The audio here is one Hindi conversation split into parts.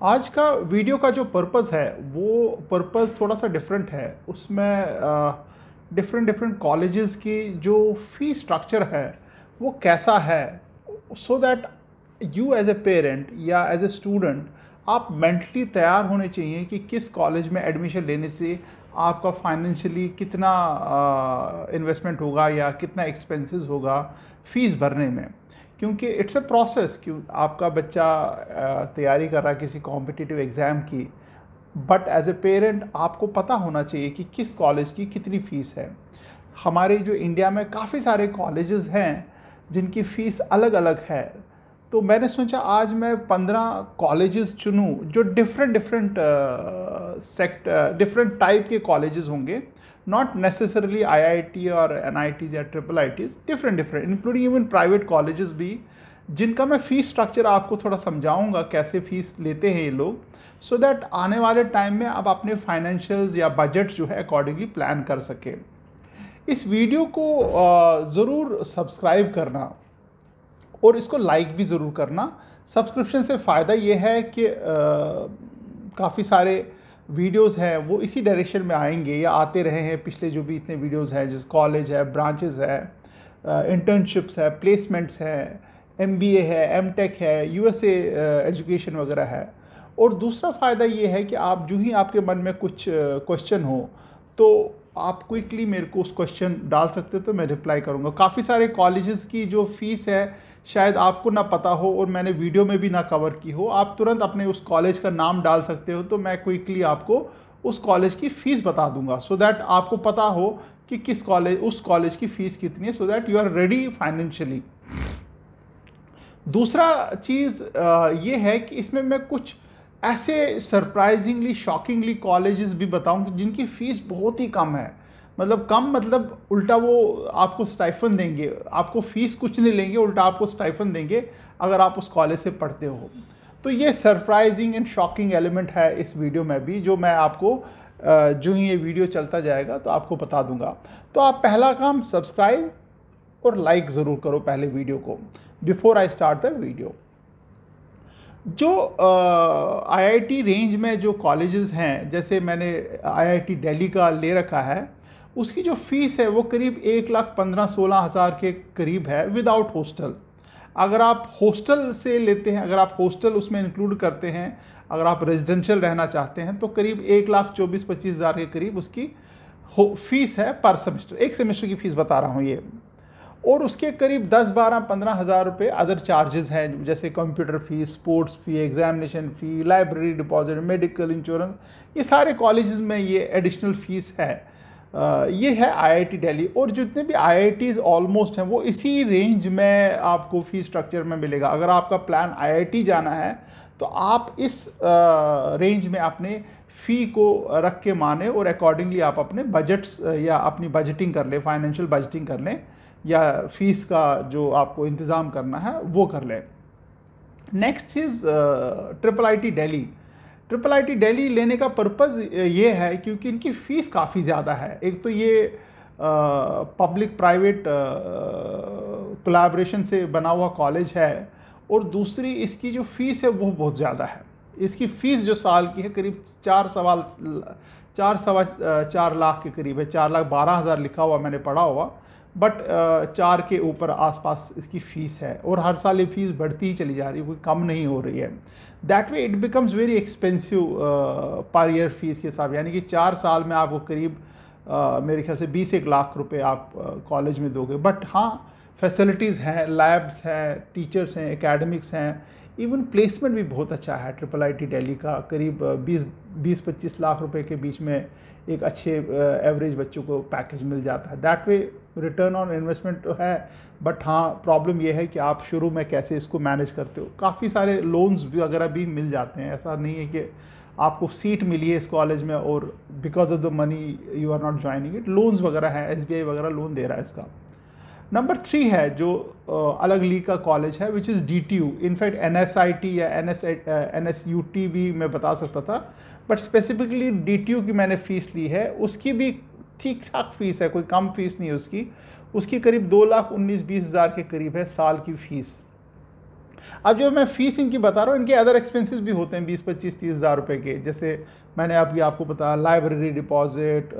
आज का वीडियो का जो पर्पस है वो पर्पस थोड़ा सा डिफरेंट है। उसमें डिफरेंट डिफरेंट कॉलेजेस की जो फी स्ट्रक्चर है वो कैसा है, so that you as a parent या एज ए स्टूडेंट आप मेंटली तैयार होने चाहिए कि किस कॉलेज में एडमिशन लेने से आपका फाइनेंशियली कितना इन्वेस्टमेंट होगा या कितना एक्सपेंसेस होगा फीस भरने में। क्योंकि इट्स अ प्रोसेस। क्यों आपका बच्चा तैयारी कर रहा है किसी कॉम्पिटिटिव एग्ज़ाम की, बट एज ए पेरेंट आपको पता होना चाहिए कि किस कॉलेज की कितनी फ़ीस है। हमारे जो इंडिया में काफ़ी सारे कॉलेजेस हैं जिनकी फ़ीस अलग अलग है। तो मैंने सोचा आज मैं 15 कॉलेजेस चुनूं जो डिफरेंट डिफरेंट डिफरेंट टाइप के कॉलेजेस होंगे, नॉट नेसेसरली आईआईटी और एनआईटीज या triple ITs, different different including even private colleges भी, जिनका मैं फ़ीस स्ट्रक्चर आपको थोड़ा समझाऊंगा कैसे फ़ीस लेते हैं ये लोग, सो दैट आने वाले टाइम में आप अपने फाइनेंशियल्स या बजट जो है अकॉर्डिंगली प्लान कर सकें। इस वीडियो को ज़रूर सब्सक्राइब करना और इसको लाइक भी ज़रूर करना। सब्सक्रिप्शन से फ़ायदा ये है कि काफ़ी सारे वीडियोस हैं वो इसी डायरेक्शन में आएंगे या आते रहे हैं। पिछले जो भी इतने वीडियोस हैं, जैसे कॉलेज है, ब्रांचेस है, इंटर्नशिप्स है, प्लेसमेंट्स है, एमबीए है, एमटेक है, यूएसए एजुकेशन वगैरह है। और दूसरा फ़ायदा ये है कि आप जो ही आपके मन में कुछ क्वेश्चन हो तो आप क्विकली मेरे को उस क्वेश्चन डाल सकते हो, तो मैं रिप्लाई करूँगा। काफ़ी सारे कॉलेजेस की जो फ़ीस है शायद आपको ना पता हो और मैंने वीडियो में भी ना कवर की हो, आप तुरंत अपने उस कॉलेज का नाम डाल सकते हो, तो मैं क्विकली आपको उस कॉलेज की फ़ीस बता दूंगा, सो दैट आपको पता हो कि किस कॉलेज, उस कॉलेज की फ़ीस कितनी है, so that you are ready financially. दूसरा चीज़ ये है कि इसमें मैं कुछ ऐसे सरप्राइजिंगली शॉकिंगली कॉलेजेस भी बताऊं जिनकी फ़ीस बहुत ही कम है। मतलब कम मतलब उल्टा वो आपको स्टाइफन देंगे, आपको फ़ीस कुछ नहीं लेंगे, उल्टा आपको स्टाइफन देंगे अगर आप उस कॉलेज से पढ़ते हो। तो ये सरप्राइजिंग एंड शॉकिंग एलिमेंट है इस वीडियो में भी, जो मैं आपको जो ही ये वीडियो चलता जाएगा तो आपको बता दूंगा। तो आप पहला काम सब्सक्राइब और लाइक ज़रूर करो पहले वीडियो को, before I start the video. जो आईआईटी रेंज में जो कॉलेजेस हैं, जैसे मैंने आईआईटी दिल्ली का ले रखा है, उसकी जो फ़ीस है वो करीब 1,15,16,000 के करीब है विदाउट हॉस्टल। अगर आप हॉस्टल से लेते हैं, अगर आप हॉस्टल उसमें इंक्लूड करते हैं, अगर आप रेजिडेंशियल रहना चाहते हैं, तो करीब 1,24,25,000 के करीब उसकी फ़ीस है पर सेमेस्टर। एक सेमेस्टर की फ़ीस बता रहा हूँ ये। और उसके करीब 10-12-15 हज़ार रुपये अदर चार्जेस हैं, जैसे computer fees, sports fee, examination fee, library deposit, medical insurance, ये सारे कॉलेजेस में ये एडिशनल फ़ीस है। ये है आईआईटी दिल्ली। और जितने भी आईआईटीज़ ऑलमोस्ट हैं वो इसी रेंज में आपको फ़ी स्ट्रक्चर में मिलेगा। अगर आपका प्लान आईआईटी जाना है तो आप इस रेंज में अपने फ़ी को रख के माने और अकॉर्डिंगली आप अपने बजट्स या अपनी बजटिंग कर लें, फाइनेंशियल बजटिंग कर लें, या फ़ीस का जो आपको इंतज़ाम करना है वो कर लें। Next cheese triple IT Delhi. Triple IT Delhi लेने का पर्पज़ ये है क्योंकि इनकी फ़ीस काफ़ी ज़्यादा है। एक तो ये पब्लिक प्राइवेट कोलैबोरेशन से बना हुआ कॉलेज है, और दूसरी इसकी जो फ़ीस है वो बहुत ज़्यादा है। इसकी फ़ीस जो साल की है करीब 4 लाख के करीब है। 4,12,000 लिखा हुआ मैंने पढ़ा हुआ, बट 4 के ऊपर आसपास इसकी फ़ीस है। और हर साल ये फ़ीस बढ़ती ही चली जा रही है, कोई कम नहीं हो रही है। That way it becomes very expensive per year fees के हिसाब, यानी कि 4 साल में आपको करीब मेरे ख्याल से 20-1 लाख रुपए आप कॉलेज में दोगे। बट हाँ, फैसिलिटीज़ हैं, लैब्स हैं, टीचर्स हैं, एकेडमिक्स हैं, इवन प्लेसमेंट भी बहुत अच्छा है। ट्रिपल आईटी दिल्ली का करीब 20-25 लाख रुपए के बीच में एक अच्छे एवरेज बच्चों को पैकेज मिल जाता है। That way return on investment तो है, बट हाँ प्रॉब्लम यह है कि आप शुरू में कैसे इसको मैनेज करते हो। काफ़ी सारे लोन्स भी वगैरह भी मिल जाते हैं। ऐसा नहीं है कि आपको सीट मिली है इस कॉलेज में और because of the money you are not joining it. Loans वगैरह हैं, एसबीआई वगैरह लोन दे रहा है इसका। नंबर 3 है जो अलग लीग का कॉलेज है, which is DTU. In fact NSIT या एनएसयूटी भी मैं बता सकता था, बट स्पेसिफिकली डीटीयू की मैंने फ़ीस ली है। उसकी भी ठीक ठाक फ़ीस है, कोई कम फ़ीस नहीं है उसकी। उसकी करीब 2,19,20,000 के करीब है साल की फ़ीस। अब जो मैं फ़ीस इनकी बता रहा हूँ, इनके अदर एक्सपेंसेस भी होते हैं 20-25-30 हज़ार रुपये के, जैसे मैंने अभी आपको बताया लाइब्रेरी डिपॉजिट,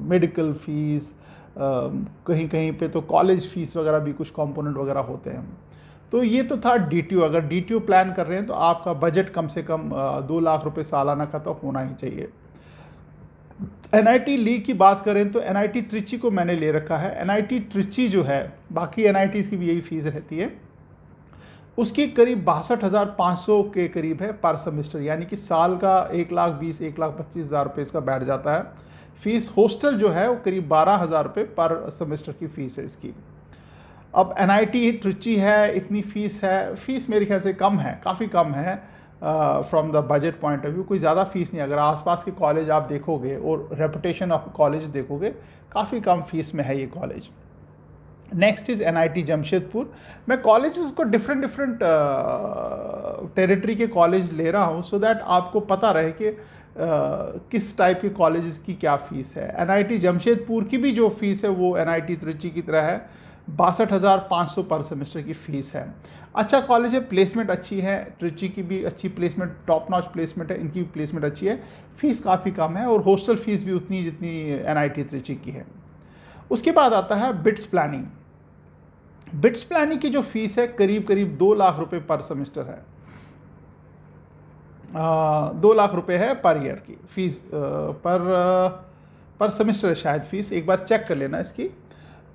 मेडिकल फ़ीस, कहीं कहीं पे तो कॉलेज फ़ीस वगैरह भी कुछ कंपोनेंट वगैरह होते हैं। तो ये तो था DTO। अगर DTO प्लान कर रहे हैं तो आपका बजट कम से कम 2 लाख रुपए सालाना का तो होना ही चाहिए। NIT ली की बात करें तो NIT ट्रिची को मैंने ले रखा है। NIT ट्रिची जो है, बाकी NITs की भी यही फीस रहती है, उसकी करीब 62,500 के करीब है पर सेमेस्टर, यानी कि साल का 1,20,1,25,000 रुपये इसका बैठ जाता है फीस। हॉस्टल जो है वो करीब 12,000 रुपये पर सेमेस्टर की फ़ीस है इसकी। अब NIT ट्रिची है, इतनी फ़ीस है, फ़ीस मेरे ख्याल से कम है, काफ़ी कम है from the budget point of view. कोई ज़्यादा फ़ीस नहीं, अगर आसपास के कॉलेज आप देखोगे और रेपुटेशन ऑफ कॉलेज देखोगे, काफ़ी कम फीस में है ये college. Next is NIT Jamshedpur. मैं कॉलेजेस को डिफरेंट टेरिटरी के कॉलेज ले रहा हूँ सो दैट आपको पता रहे कि किस टाइप के कॉलेजेस की क्या फ़ीस है। NIT जमशेदपुर की भी जो फ़ीस है वो NIT त्रिची की तरह है, 62,500 पर सेमेस्टर की फ़ीस है। अच्छा कॉलेज है, प्लेसमेंट अच्छी है, ट्रिची की भी अच्छी प्लेसमेंट, टॉप नॉच प्लेसमेंट है, इनकी भी प्लेसमेंट अच्छी है, फ़ीस काफ़ी कम है और हॉस्टल फ़ीस भी उतनी जितनी NIT त्रिची की है। उसके बाद आता है बिट्स प्लानिंग। बिट्स प्लानिंग की जो फ़ीस है करीब 2 लाख रुपए पर सेमेस्टर है। 2 लाख रुपए है पर ईयर की फ़ीस, पर सेमेस्टर है शायद फ़ीस, एक बार चेक कर लेना इसकी।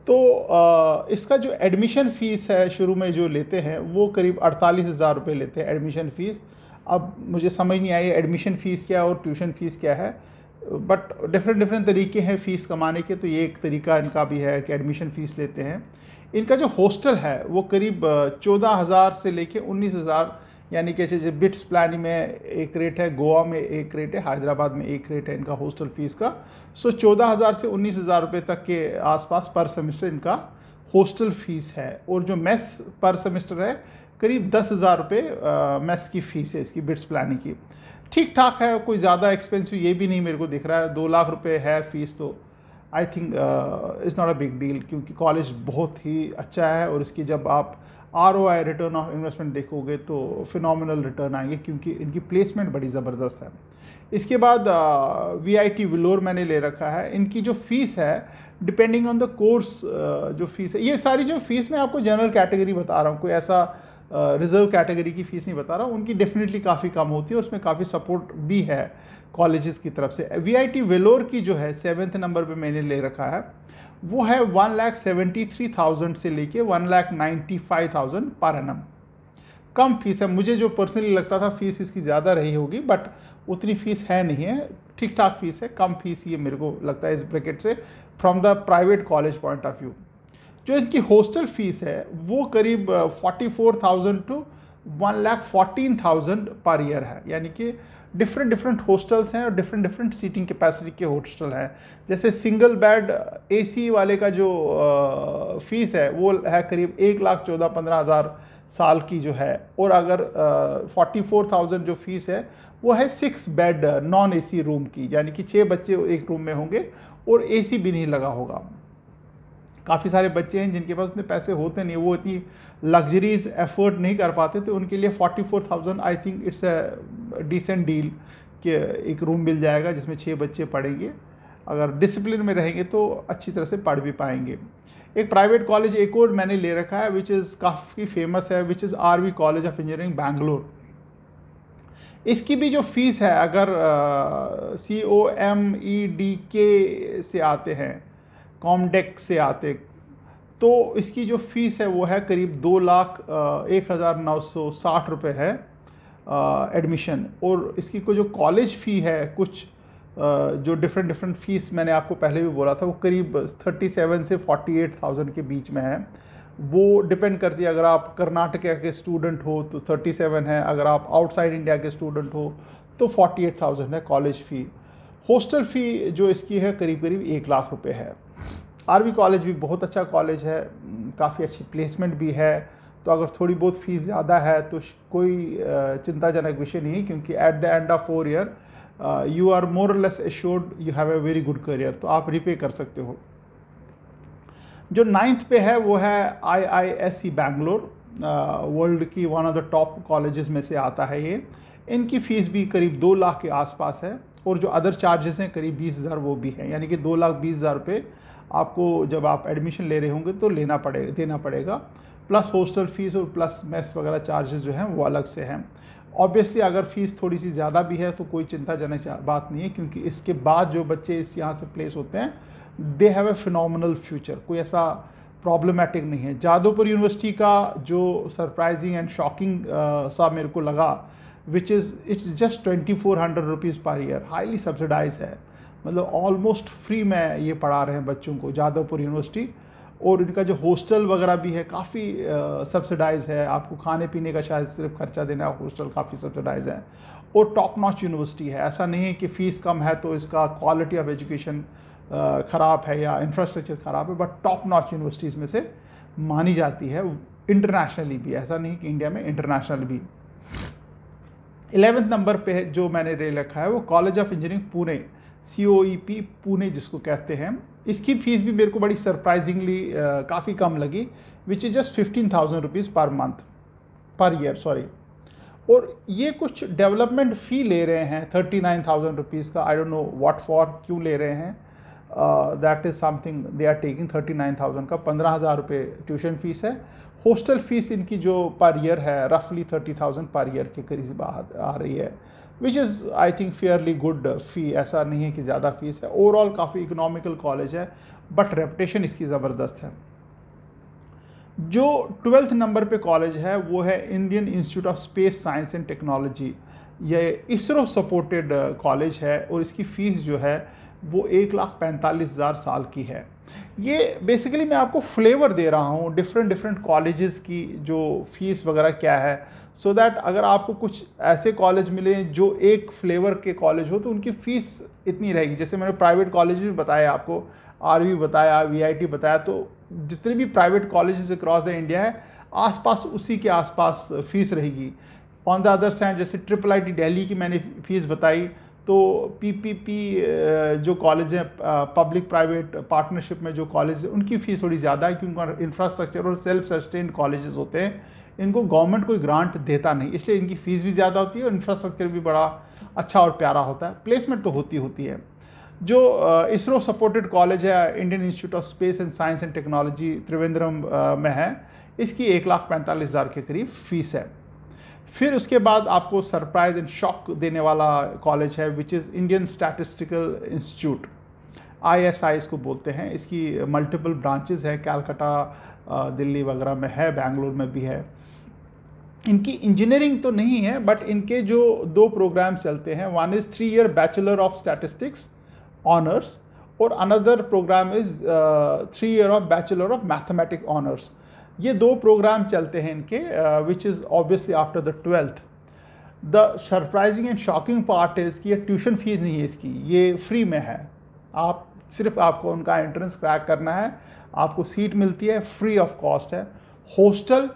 तो इसका जो एडमिशन फ़ीस है शुरू में जो लेते हैं वो करीब 48,000 रुपये लेते हैं एडमिशन फ़ीस। अब मुझे समझ नहीं आई एडमिशन फ़ीस क्या है और ट्यूशन फ़ीस क्या है, बट डिफरेंट तरीके हैं फ़ीस कमाने के, तो ये एक तरीका इनका भी है कि एडमिशन फ़ीस लेते हैं। इनका जो हॉस्टल है वो करीब 14,000 से लेके 19,000, यानी कि जैसे बिट्स प्लानिंग में एक रेट है, गोवा में एक रेट है, हैदराबाद में एक रेट है इनका हॉस्टल फ़ीस का। सो 14,000 से 19,000 रुपये तक के आसपास पर सेमेस्टर इनका हॉस्टल फ़ीस है। और जो मेस पर सेमेस्टर है करीब 10,000 रुपये मेस की फ़ीस है इसकी बिट्स प्लानिंग की। ठीक ठाक है, कोई ज़्यादा एक्सपेंसिव ये भी नहीं मेरे को दिख रहा है। 2 लाख रुपये है फ़ीस तो I think is not a big deal, क्योंकि कॉलेज बहुत ही अच्छा है और इसकी जब आप ROI रिटर्न ऑफ इन्वेस्टमेंट देखोगे तो फिनोमिनल रिटर्न आएंगे, क्योंकि इनकी प्लेसमेंट बड़ी ज़बरदस्त है। इसके बाद VIT विलोर मैंने ले रखा है। इनकी जो फ़ीस है डिपेंडिंग ऑन द कोर्स जो फ़ीस है, ये सारी जो फ़ीस मैं आपको जनरल कैटेगरी बता रहा हूँ, कोई ऐसा रिज़र्व कैटेगरी की फ़ीस नहीं बता रहा हूँ। उनकी डेफिनेटली काफ़ी कम होती है और उसमें काफ़ी सपोर्ट भी है कॉलेजेस की तरफ से। VIT वेलोर की जो है 7th नंबर पे मैंने ले रखा है, वो है 1,73,000 से लेके 1,95,000 पर एनम। कम फीस है, मुझे जो पर्सनली लगता था फ़ीस इसकी ज़्यादा रही होगी, बट उतनी फ़ीस है नहीं है, ठीक ठाक फीस है, कम फीस ये मेरे को लगता है इस ब्रैकेट से from the private college point of view. जो इनकी हॉस्टल फ़ीस है वो करीब 44,000 टू 1,14,000 पर ईयर है, यानी कि डिफरेंट हॉस्टल्स हैं और डिफरेंट सीटिंग कैपेसिटी के हॉस्टल हैं। जैसे सिंगल बेड AC वाले का जो फ़ीस है वो है करीब 1,14,15,000 साल की जो है, और अगर 44,000 जो फीस है वो है 6 बेड नॉन AC रूम की, यानी कि 6 बच्चे एक रूम में होंगे और AC भी नहीं लगा होगा। काफ़ी सारे बच्चे हैं जिनके पास उतने पैसे होते नहीं, वो इतनी लग्जरीज एफोर्ड नहीं कर पाते, तो उनके लिए 44,000 I think it's a decent deal कि एक रूम मिल जाएगा जिसमें 6 बच्चे पढ़ेंगे। अगर डिसिप्लिन में रहेंगे तो अच्छी तरह से पढ़ भी पाएंगे। एक प्राइवेट कॉलेज एक और मैंने ले रखा है विच इज़ काफ़ी फेमस है, which is RV college of engineering Bangalore. इसकी भी जो फीस है, अगर COMEDK से आते हैं, कॉमडेक से आते, तो इसकी जो फ़ीस है वो है करीब 2,01,960 रुपये है एडमिशन। और इसकी को जो कॉलेज फ़ी है, कुछ जो डिफरेंट फ़ीस मैंने आपको पहले भी बोला था, वो करीब 37 से 48,000 के बीच में है। वो डिपेंड करती है, अगर आप कर्नाटका के स्टूडेंट हो तो 37 है, अगर आप आउटसाइड इंडिया के स्टूडेंट हो तो 48,000 है कॉलेज फ़ी। हॉस्टल फ़ी जो इसकी है करीब 1 लाख रुपए है। RV कॉलेज भी बहुत अच्छा कॉलेज है, काफ़ी अच्छी प्लेसमेंट भी है, तो अगर थोड़ी बहुत फ़ीस ज़्यादा है तो कोई चिंताजनक विषय नहीं है, क्योंकि at the end of 4 year you are more or less assured you have a very good career, तो आप रिपे कर सकते हो। जो 9th पे है वो है IISc बैंगलोर। वर्ल्ड की one of the top colleges में से आता है ये। इनकी फ़ीस भी करीब 2 लाख के आसपास है, और जो अदर चार्जेस हैं करीब 20,000 वो भी हैं, यानी कि 2,20,000 रुपये आपको जब आप एडमिशन ले रहे होंगे तो देना पड़ेगा, प्लस हॉस्टल फ़ीस और प्लस मेस वगैरह चार्जेस जो हैं वो अलग से हैं। ऑब्वियसली अगर फ़ीस थोड़ी सी ज़्यादा भी है तो कोई चिंताजनक बात नहीं है, क्योंकि इसके बाद जो बच्चे यहाँ से प्लेस होते हैं they have a phenomenal future, कोई ऐसा प्रॉब्लमेटिक नहीं है। जादवपुर यूनिवर्सिटी का जो सरप्राइजिंग एंड शॉकिंग सा मेरे को लगा, which is it's just 2400 rupees per year, highly subsidise है, मतलब ऑलमोस्ट फ्री में ये पढ़ा रहे हैं बच्चों को जादवपुर यूनिवर्सिटी। और इनका जो हॉस्टल वगैरह भी है काफ़ी सब्सिडाइज है, आपको खाने पीने का शायद सिर्फ खर्चा देना है, हॉस्टल काफ़ी सब्सिडाइज है। और टॉप नॉच यूनिवर्सिटी है, ऐसा नहीं है कि फ़ीस कम है तो इसका क्वालिटी ऑफ एजुकेशन ख़राब है या इंफ्रास्ट्रक्चर ख़राब है, बट टॉप नॉच यूनिवर्सिटीज़ में से मानी जाती है इंटरनेशनली भी, ऐसा नहीं कि इंडिया में, इंटरनेशनल भी। 11वें नंबर पे जो मैंने ले रखा है वो college of engineering Pune, COEP Pune जिसको कहते हैं। इसकी फ़ीस भी मेरे को बड़ी सरप्राइजिंगली काफ़ी कम लगी, which is just 15,000 rupees per year sorry. और ये कुछ डेवलपमेंट फ़ी ले रहे हैं 39,000 रुपीज़ का, I don't know what for, क्यों ले रहे हैं, that is something they are taking 39,000 का, 15,000 रुपये ट्यूशन फ़ीस है। हॉस्टल फ़ीस इनकी जो पर ईयर है रफली 30,000 पर ईयर के करीब आ रही है, which is I think fairly good fee, ऐसा नहीं है कि ज़्यादा फ़ीस है। ओवरऑल काफ़ी इकोनॉमिकल कॉलेज है, बट रेपुटेशन इसकी ज़बरदस्त है। जो 12th नंबर पे कॉलेज है वो है Indian institute of space science and technology. ये इसरो सपोर्टेड कॉलेज है, और इसकी फ़ीस जो है वो 1,45,000 साल की है। ये बेसिकली मैं आपको फ्लेवर दे रहा हूँ डिफरेंट कॉलेजेस की जो फ़ीस वगैरह क्या है, सो दैट अगर आपको कुछ ऐसे कॉलेज मिले जो एक फ्लेवर के कॉलेज हो तो उनकी फ़ीस इतनी रहेगी। जैसे मैंने प्राइवेट कॉलेज भी बताया आपको, RV बताया, VIT बताया, तो जितने भी private colleges across the India है आसपास उसी के आसपास फ़ीस रहेगी। ऑन द अदर साइड जैसे IIIT दिल्ली की मैंने फ़ीस बताई, तो PPP जो कॉलेज हैं पब्लिक प्राइवेट पार्टनरशिप में जो कॉलेज है उनकी फ़ीस थोड़ी ज़्यादा है, क्योंकि इंफ्रास्ट्रक्चर और सेल्फ सस्टेन्ड कॉलेजेस होते हैं, इनको गवर्नमेंट कोई ग्रांट देता नहीं, इसलिए इनकी फ़ीस भी ज़्यादा होती है और इंफ्रास्ट्रक्चर भी बड़ा अच्छा और प्यारा होता है। प्लेसमेंट तो होती है। जो इसरो सपोर्टेड कॉलेज है Indian institute of space and science and technology Trivandrum में है, इसकी 1,45,000 के करीब फ़ीस है। फिर उसके बाद आपको सरप्राइज एंड शॉक देने वाला कॉलेज है which is Indian statistical institute, ISI इसको बोलते हैं। इसकी मल्टीपल ब्रांचेस हैं, कलकत्ता, दिल्ली वगैरह में है, बेंगलोर में भी है। इनकी इंजीनियरिंग तो नहीं है, बट इनके जो 2 प्रोग्राम चलते हैं, one is 3 year bachelor of statistics honours, और another programme is 3 year of bachelor of mathematics honours. ये 2 प्रोग्राम चलते हैं इनके, which is obviously after the 12th। The surprising and shocking part is कि ये ट्यूशन फीस नहीं है इसकी, ये फ्री में है। आप सिर्फ आपको उनका एंट्रेंस क्रैक करना है, आपको सीट मिलती है, फ्री ऑफ कॉस्ट है। हॉस्टल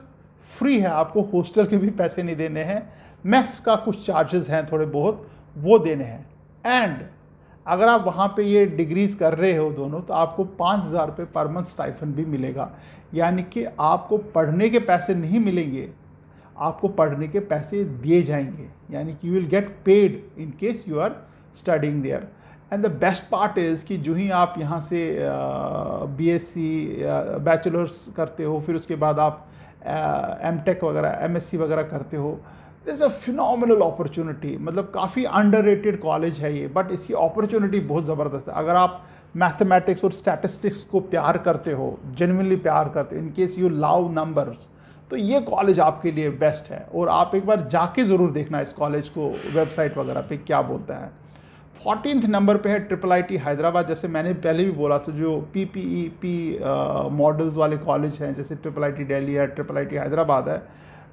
फ्री है, आपको हॉस्टल के भी पैसे नहीं देने हैं। मेस का कुछ चार्जेस हैं थोड़े बहुत, वो देने हैं। एंड अगर आप वहाँ पे ये डिग्रीज़ कर रहे हो दोनों, तो आपको 5,000 रुपये पर मंथ स्टाइफन भी मिलेगा, यानी कि आपको पढ़ने के पैसे नहीं मिलेंगे, आपको पढ़ने के पैसे दिए जाएंगे, यानी कि you will get paid in case you are studying there. And the best part is कि जो ही आप यहाँ से BSc बैचलर्स करते हो, फिर उसके बाद आप MTech वगैरह MSc वगैरह करते हो, दिस अ फिनोमिनल अपॉर्चुनिटी। मतलब काफ़ी अंडररेटेड कॉलेज है ये, बट इसकी अपॉर्चुनिटी बहुत ज़बरदस्त है। अगर आप मैथमेटिक्स और स्टैटिस्टिक्स को प्यार करते हो, जेन्युइनली प्यार करते हो, इन केस यू लव नंबर्स, तो ये कॉलेज आपके लिए बेस्ट है। और आप एक बार जाके ज़रूर देखना इस कॉलेज को, वेबसाइट वगैरह पे क्या बोलता है। 14th नंबर पे है IIIT हैदराबाद। जैसे मैंने पहले भी बोला था, जो PPEP मॉडल्स वाले कॉलेज हैं, जैसे IIIT दिल्ली है, IIIT हैदराबाद है,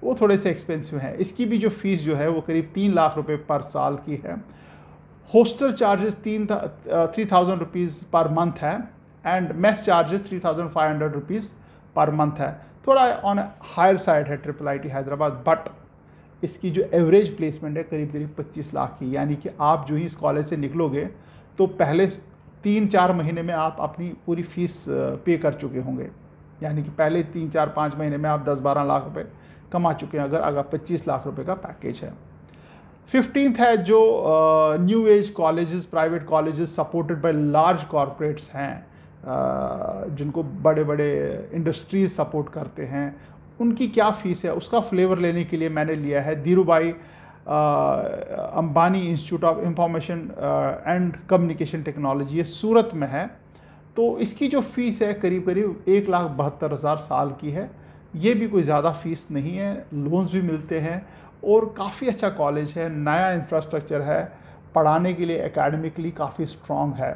वो थोड़े से एक्सपेंसिव हैं। इसकी भी जो फ़ीस जो है वो करीब 3 लाख रुपए पर साल की है। Hostel charges 3,000 rupees per month है, and mess charges 3,500 rupees per month है। थोड़ा ऑन हायर साइड है IIIT हैदराबाद, बट इसकी जो एवरेज प्लेसमेंट है करीब 25 लाख की, यानी कि आप जो ही इस कॉलेज से निकलोगे तो पहले 3-4 महीने में आप अपनी पूरी फ़ीस पे कर चुके होंगे। यानी कि पहले 3-4-5 महीने में आप 10-12 लाख रुपए कमा चुके हैं अगर 25 लाख रुपए का पैकेज है। 15th है जो new age colleges, private colleges supported by large corporates हैं, जिनको बड़े बड़े इंडस्ट्रीज सपोर्ट करते हैं, उनकी क्या फ़ीस है उसका फ्लेवर लेने के लिए मैंने लिया है Dhirubhai Ambani institute of information and communication technology, ये सूरत में है। तो इसकी जो फ़ीस है करीब करीब 1,72,000 साल की है। ये भी कोई ज़्यादा फ़ीस नहीं है, लोन्स भी मिलते हैं और काफ़ी अच्छा कॉलेज है, नया इंफ्रास्ट्रक्चर है, पढ़ाने के लिए एकेडमिकली काफ़ी स्ट्रॉन्ग है।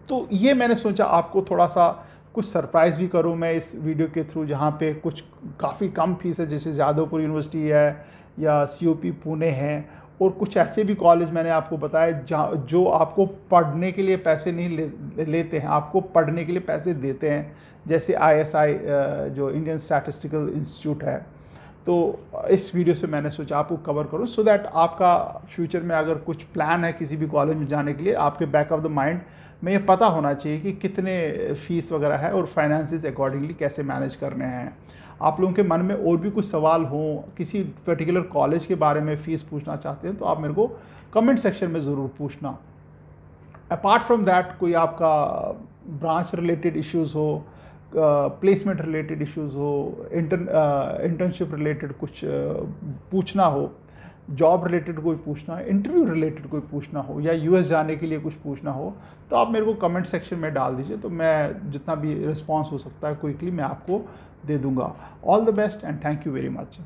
तो ये मैंने सोचा आपको थोड़ा सा कुछ सरप्राइज़ भी करूं मैं इस वीडियो के थ्रू, जहाँ पे कुछ काफ़ी कम फीस है, जैसे जादवपुर यूनिवर्सिटी है या COP पुणे है, और कुछ ऐसे भी कॉलेज मैंने आपको बताया जो आपको पढ़ने के लिए पैसे नहीं लेते हैं, आपको पढ़ने के लिए पैसे देते हैं, जैसे ISI जो इंडियन स्टैटिस्टिकल इंस्टीट्यूट है। तो इस वीडियो से मैंने सोचा आपको कवर करूं सो दैट आपका फ्यूचर में अगर कुछ प्लान है किसी भी कॉलेज में जाने के लिए, आपके बैक ऑफ द माइंड में ये पता होना चाहिए कि कितने फ़ीस वगैरह है और फाइनेंसेस अकॉर्डिंगली कैसे मैनेज करने हैं। आप लोगों के मन में और भी कुछ सवाल हों, किसी पर्टिकुलर कॉलेज के बारे में फ़ीस पूछना चाहते हैं, तो आप मेरे को कमेंट सेक्शन में ज़रूर पूछना। अपार्ट फ्रॉम दैट कोई आपका ब्रांच रिलेटेड इश्यूज़ हो, प्लेसमेंट रिलेटेड इश्यूज़ हो, इंटर्नशिप रिलेटेड कुछ पूछना हो, जॉब रिलेटेड कोई पूछना है, इंटरव्यू रिलेटेड कोई पूछना हो, या US जाने के लिए कुछ पूछना हो, तो आप मेरे को कमेंट सेक्शन में डाल दीजिए, तो मैं जितना भी रिस्पॉन्स हो सकता है क्विकली मैं आपको दे दूंगा। All the best and thank you very much.